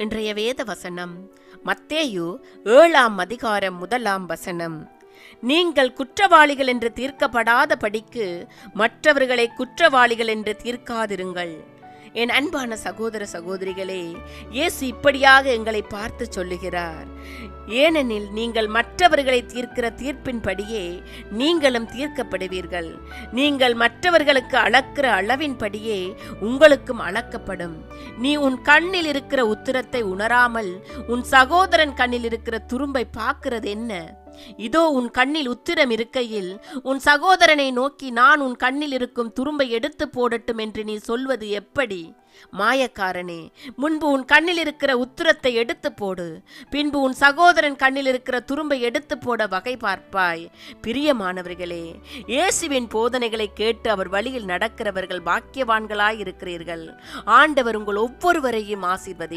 இன்றைய வேத வசனம் மத்தேயு 7:1. நீங்கள் குற்றவாளிகள் என்று தீர்க்கப்படாத படிக்கு மற்றவர்களை குற்றவாளிகள் என்று தீர்க்காதிருங்கள். என் அன்பான சகோதர சகோதரிகளே, இயேசு இப்படியாக எங்களை பார்த்து சொல்லுகிறார். ஏனெனில் நீங்கள் மற்றவர்களை தீர்க்கிற தீர்ப்பின்படியே நீங்களும் தீர்க்கப்படுவீர்கள். நீங்கள் மற்றவர்களுக்கு அளக்கிற அளவின்படியே உங்களுக்கும் அளக்கப்படும். நீ உன் கண்ணில் இருக்கிற உத்திரத்தை உணராமல் உன் சகோதரன் கண்ணில் இருக்கிற துரும்பை பார்க்கிறது என்ன? இதோ உன் கண்ணில் உத்திரம் இருக்கையில் உன் சகோதரனை நோக்கி நான் உன் கண்ணில் இருக்கும் துரும்பை எடுத்து போடட்டும் என்று நீ சொல்வது எப்படி? மாயக்காரனே, முன்பு உன் கண்ணில் இருக்கிற உத்திரத்தை எடுத்து போடு, பின்பு உன் சகோதரன் கண்ணில் இருக்கிற துரும்பை எடுத்து போட வகை பார்ப்பாய். பிரியமானவர்களே, இயேசுவின் போதனைகளை கேட்டு அவர் வழியில் நடக்கிறவர்கள் பாக்கியவான்களாய் இருக்கிறீர்கள். ஆண்டவர் உங்கள் ஒவ்வொருவரையும் ஆசீர்வதிப்பார்.